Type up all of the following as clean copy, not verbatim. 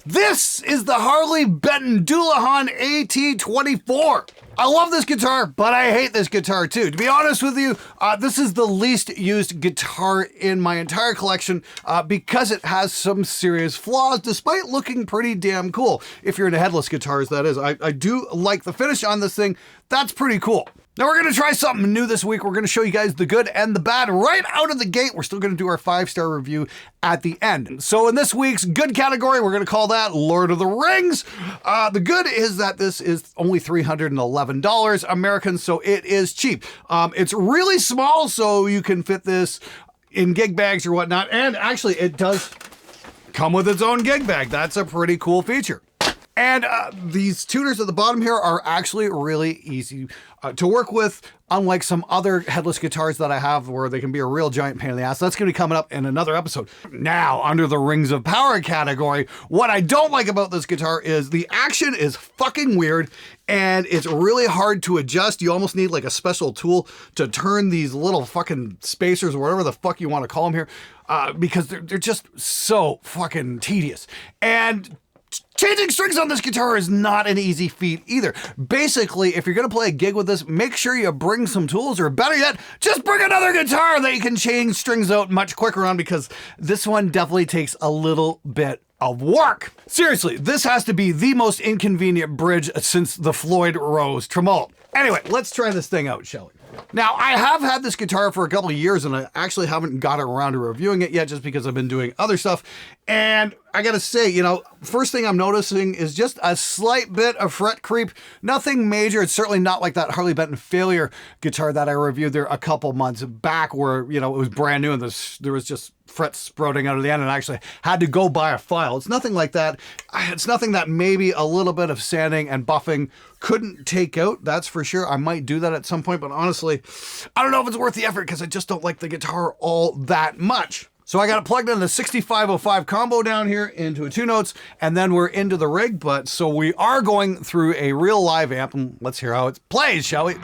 This is the Harley Benon Dualahan AT24. I love this guitar, but I hate this guitar too. To be honest with you, this is the least used guitar in my entire collection because it has some serious flaws, despite looking pretty damn cool. If you're into headless guitars, that is. I do like the finish on this thing. That's pretty cool. Now we're going to try something new this week. We're going to show you guys the good and the bad right out of the gate. We're still going to do our 5-star review at the end. So in this week's good category, we're going to call that Lord of the Rings. The good is that this is only $311 American, so it is cheap. It's really small, so you can fit this in gig bags or whatnot. And actually, it does come with its own gig bag. That's a pretty cool feature. And these tuners at the bottom here are actually really easy to work with, unlike some other headless guitars that I have where they can be a real giant pain in the ass. That's going to be coming up in another episode. Now, under the Rings of Power category, what I don't like about this guitar is the action is fucking weird and it's really hard to adjust. You almost need like a special tool to turn these little fucking spacers or whatever the fuck you want to call them here because they're just so fucking tedious. And changing strings on this guitar is not an easy feat either. Basically, if you're going to play a gig with this, make sure you bring some tools, or better yet, just bring another guitar that you can change strings out much quicker on, because this one definitely takes a little bit of work. Seriously, this has to be the most inconvenient bridge since the Floyd Rose Tremolo. Anyway, let's try this thing out, shall we? Now, I have had this guitar for a couple of years and I actually haven't got around to reviewing it yet just because I've been doing other stuff. And I gotta say, you know, first thing I'm noticing is just a slight bit of fret creep. Nothing major. It's certainly not like that Harley Benon Failure guitar that I reviewed there a couple months back where, you know, it was brand new and there was just frets sprouting out of the end and I actually had to go buy a file. It's nothing like that. It's nothing that maybe a little bit of sanding and buffing couldn't take out, that's for sure. I might do that at some point, but honestly, I don't know if it's worth the effort because I just don't like the guitar all that much. So I got it plugged into the 6505 combo down here into a 2-notes, and then we're into the rig. But so we are going through a real live amp, and let's hear how it plays, shall we?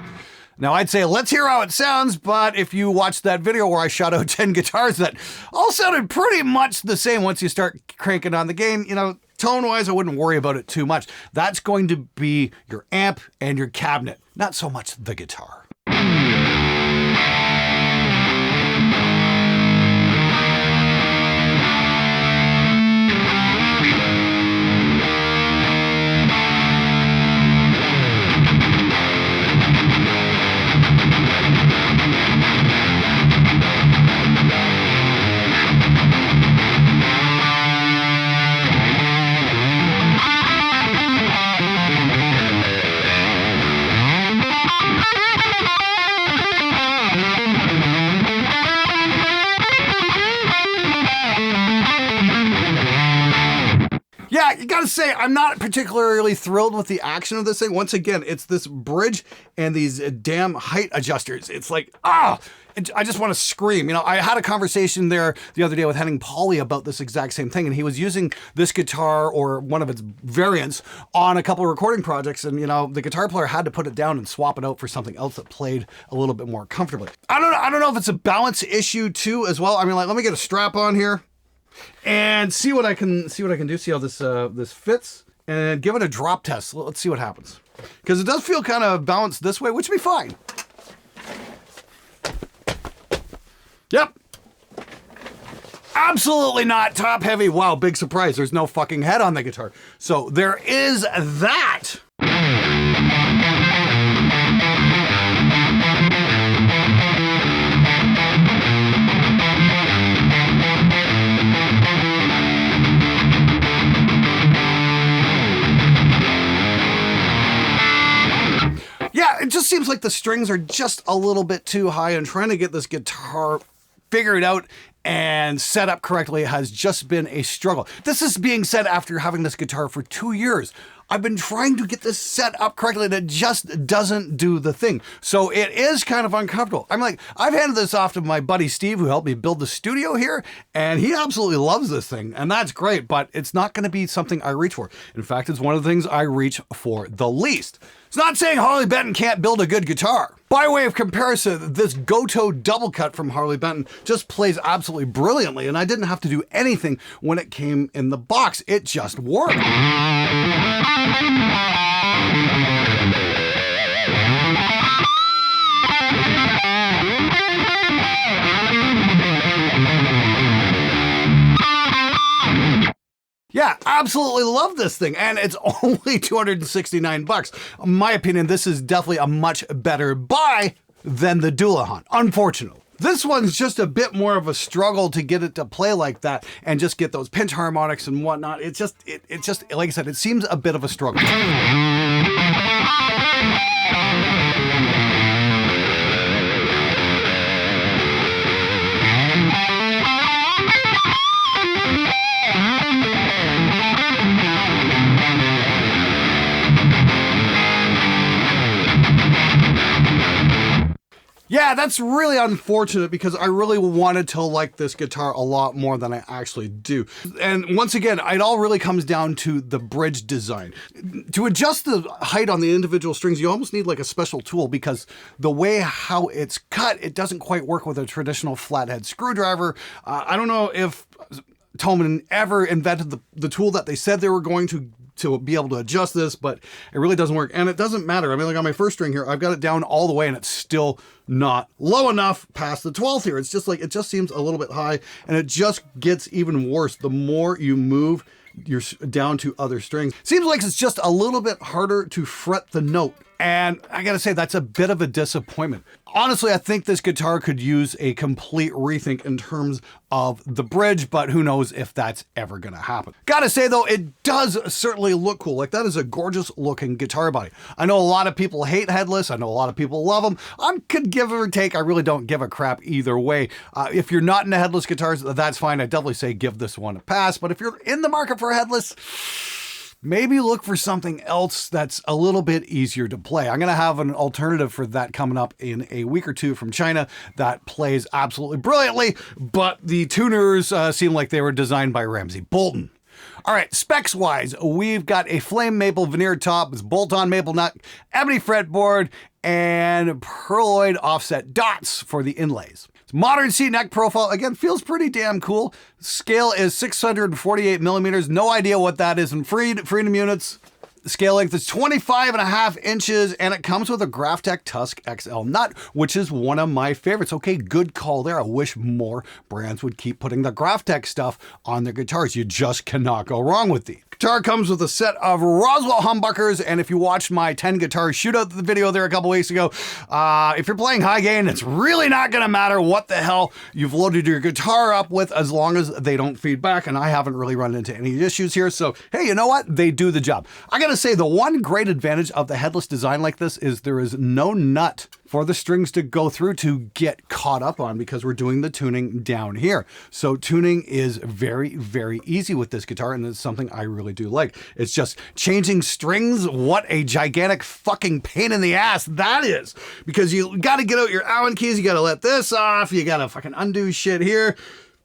Now I'd say let's hear how it sounds, but if you watched that video where I shot out 10 guitars that all sounded pretty much the same once you start cranking on the gain, you know, tone-wise, I wouldn't worry about it too much. That's going to be your amp and your cabinet, not so much the guitar. Yeah, you gotta say, I'm not particularly thrilled with the action of this thing. Once again, it's this bridge and these damn height adjusters. It's like, I just want to scream. You know, I had a conversation there the other day with Henning Pauly about this exact same thing, and he was using this guitar or one of its variants on a couple of recording projects, and you know, the guitar player had to put it down and swap it out for something else that played a little bit more comfortably. I don't know if it's a balance issue too as well. I mean, like, let me get a strap on here and see what I can do. See how this fits, and give it a drop test. Let's see what happens, because it does feel kind of balanced this way, which would be fine. Yep. Absolutely not top heavy. Wow, big surprise. There's no fucking head on the guitar. So there is that. Yeah, it just seems like the strings are just a little bit too high, and trying to get this guitar figured out and set up correctly has just been a struggle. This is being said after having this guitar for 2 years. I've been trying to get this set up correctly and it just doesn't do the thing. So it is kind of uncomfortable. I'm like, I've handed this off to my buddy Steve, who helped me build the studio here, and he absolutely loves this thing, and that's great, but it's not going to be something I reach for. In fact, it's one of the things I reach for the least. It's not saying Harley Benon can't build a good guitar. By way of comparison, this Goto double cut from Harley Benon just plays absolutely brilliantly, and I didn't have to do anything when it came in the box. It just worked. Yeah, absolutely love this thing, and it's only 269 bucks. In my opinion, this is definitely a much better buy than the Dullahan, unfortunately. This one's just a bit more of a struggle to get it to play like that and just get those pinch harmonics and whatnot. It's just, like I said, it seems a bit of a struggle. Yeah, that's really unfortunate because I really wanted to like this guitar a lot more than I actually do. And once again, it all really comes down to the bridge design. To adjust the height on the individual strings, you almost need like a special tool because the way how it's cut, it doesn't quite work with a traditional flathead screwdriver. I don't know if Thomann ever invented the tool that they said they were going to be able to adjust this, but it really doesn't work. And it doesn't matter. I mean, like on my first string here, I've got it down all the way and it's still not low enough past the 12th here. It's just like, it just seems a little bit high and it just gets even worse the more you move you're down to other strings. Seems like it's just a little bit harder to fret the note. And I gotta say, that's a bit of a disappointment. Honestly, I think this guitar could use a complete rethink in terms of the bridge, but who knows if that's ever gonna happen. Gotta say though, it does certainly look cool. Like that is a gorgeous looking guitar body. I know a lot of people hate headless. I know a lot of people love them. I could give or take. I really don't give a crap either way. If you're not into headless guitars, that's fine. I definitely say give this one a pass. But if you're in the market for headless, maybe look for something else that's a little bit easier to play. I'm going to have an alternative for that coming up in a week or two from China that plays absolutely brilliantly, but the tuners seem like they were designed by Ramsey Bolton. All right, specs wise, we've got a flame maple veneer top, it's bolt-on maple nut, ebony fretboard, and pearloid offset dots for the inlays. Modern C neck profile, again, feels pretty damn cool. Scale is 648 millimeters. No idea what that is in freedom units. The scale length is 25.5 inches, and it comes with a Graphtec Tusk XL nut, which is one of my favorites. Okay, good call there. I wish more brands would keep putting the Graphtec stuff on their guitars. You just cannot go wrong with these. Guitar comes with a set of Roswell humbuckers, and if you watched my 10 guitar shootout video there a couple weeks ago, if you're playing high gain, it's really not gonna matter what the hell you've loaded your guitar up with as long as they don't feed back, and I haven't really run into any issues here, so hey, you know what? They do the job. I gotta say, the one great advantage of the headless design like this is there is no nut for the strings to go through to get caught up on because we're doing the tuning down here. So tuning is very, very easy with this guitar, and it's something I really do like. It's just changing strings. What a gigantic fucking pain in the ass that is, because you got to get out your Allen keys, you got to let this off, you got to fucking undo shit here,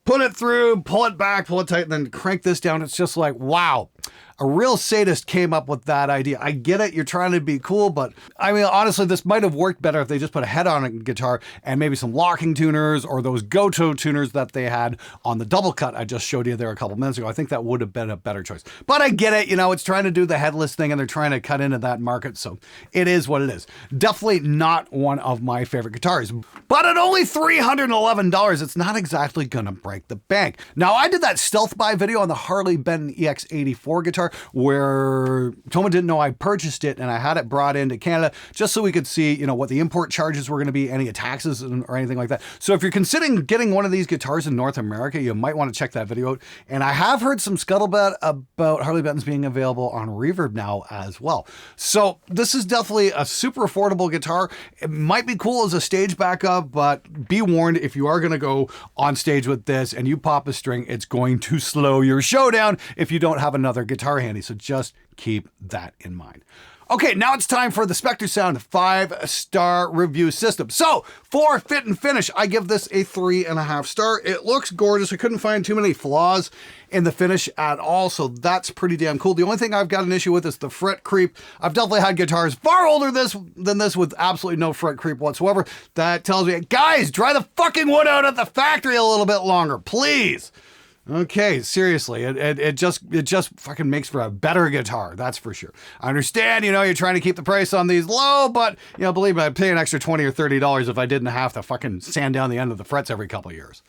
put it through, pull it back, pull it tight, and then crank this down. It's just like, wow. A real sadist came up with that idea. I get it, you're trying to be cool, but I mean, honestly, this might have worked better if they just put a head on a guitar and maybe some locking tuners or those Goto tuners that they had on the double cut I just showed you there a couple minutes ago. I think that would have been a better choice. But I get it, you know, it's trying to do the headless thing and they're trying to cut into that market, so it is what it is. Definitely not one of my favorite guitars. But at only $311, it's not exactly gonna break the bank. Now, I did that stealth buy video on the Harley Benon EX84 guitar where Thomann didn't know I purchased it and I had it brought into Canada just so we could see, you know, what the import charges were going to be, any taxes or anything like that. So if you're considering getting one of these guitars in North America, you might want to check that video out. And I have heard some scuttlebutt about Harley Benton's being available on Reverb now as well. So this is definitely a super affordable guitar. It might be cool as a stage backup, but be warned, if you are going to go on stage with this and you pop a string, it's going to slow your show down if you don't have another guitar handy, so just keep that in mind. Okay, now it's time for the Spectre Sound 5-star review system. So, for fit and finish, I give this a 3.5 star. It looks gorgeous. I couldn't find too many flaws in the finish at all, so that's pretty damn cool. The only thing I've got an issue with is the fret creep. I've definitely had guitars far older than this with absolutely no fret creep whatsoever. That tells me, guys, dry the fucking wood out at the factory a little bit longer, please. Okay, seriously, it just fucking makes for a better guitar, that's for sure. I understand, you're trying to keep the price on these low, but, believe me, I'd pay an extra $20 or $30 if I didn't have to fucking sand down the end of the frets every couple of years.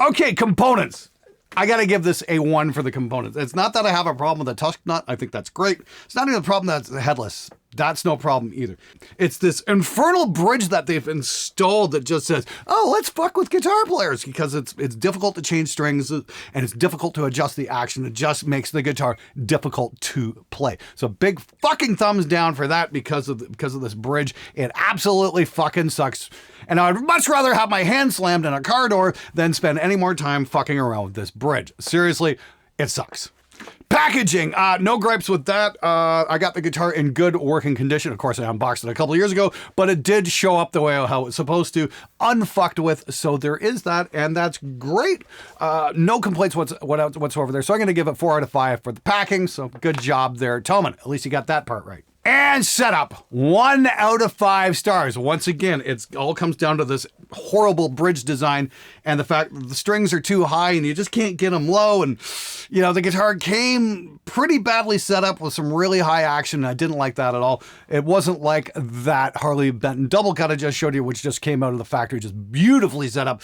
Okay, components. I gotta give this a 1 for the components. It's not that I have a problem with the tusk nut. I think that's great. It's not even a problem that it's headless. That's no problem either. It's this infernal bridge that they've installed that just says, oh, let's fuck with guitar players, because it's difficult to change strings and it's difficult to adjust the action. It just makes the guitar difficult to play. So big fucking thumbs down for that because of this bridge. It absolutely fucking sucks. And I'd much rather have my hand slammed in a car door than spend any more time fucking around with this bridge. Seriously, it sucks. Packaging, no gripes with that. I got the guitar in good working condition. Of course, I unboxed it a couple of years ago, but it did show up the way how it's supposed to, unfucked with. So there is that, and that's great. No complaints whatsoever there. So I'm going to give it 4 out of 5 for the packing. So good job there, Toman. At least you got that part right. And setup, 1 out of 5 stars. Once again, it all comes down to this horrible bridge design and the fact that the strings are too high and you just can't get them low. And, the guitar came pretty badly set up with some really high action. I didn't like that at all. It wasn't like that Harley Benton double cut I just showed you, which just came out of the factory, just beautifully set up.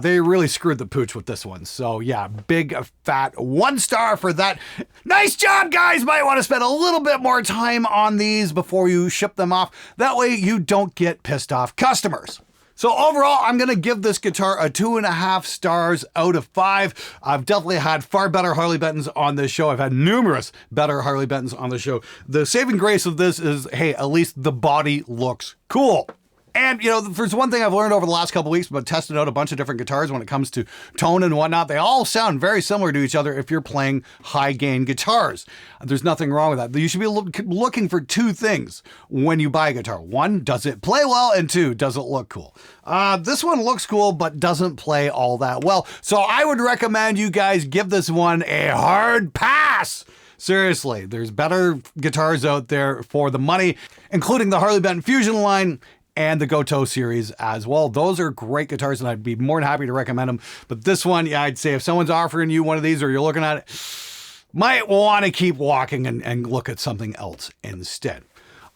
They really screwed the pooch with this one. So yeah, big fat 1 star for that. Nice job, guys. Might want to spend a little bit more time on these before you ship them off. That way you don't get pissed off customers. So overall, I'm going to give this guitar a 2.5 stars out of 5. I've definitely had far better Harley Bentons on this show. I've had numerous better Harley Bentons on the show. The saving grace of this is, hey, at least the body looks cool. And, there's one thing I've learned over the last couple of weeks about testing out a bunch of different guitars when it comes to tone and whatnot. They all sound very similar to each other if you're playing high gain guitars. There's nothing wrong with that. You should be looking for 2 things when you buy a guitar. 1, does it play well? And 2, does it look cool? This one looks cool, but doesn't play all that well. So I would recommend you guys give this one a hard pass. Seriously, there's better guitars out there for the money, including the Harley Benton Fusion line and the Goto series as well. Those are great guitars, and I'd be more than happy to recommend them. But this one, yeah, I'd say if someone's offering you one of these or you're looking at it, might want to keep walking and look at something else instead.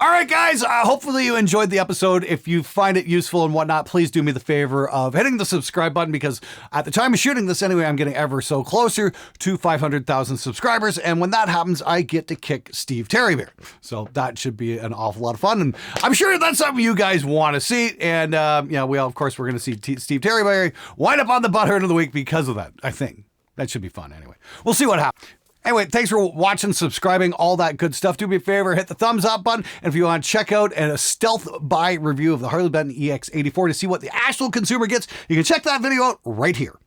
All right, guys, hopefully you enjoyed the episode. If you find it useful and whatnot, please do me the favor of hitting the subscribe button, because at the time of shooting this anyway, I'm getting ever so closer to 500,000 subscribers. And when that happens, I get to kick Steve Terrybear. So that should be an awful lot of fun. And I'm sure that's something you guys want to see. And, of course, we're going to see Steve Terrybear wind up on the Butthurt of the Week because of that, I think. That should be fun anyway. We'll see what happens. Anyway, thanks for watching, subscribing, all that good stuff. Do me a favor, hit the thumbs up button. And if you want to check out a stealth buy review of the Harley Benton EX84 to see what the actual consumer gets, you can check that video out right here.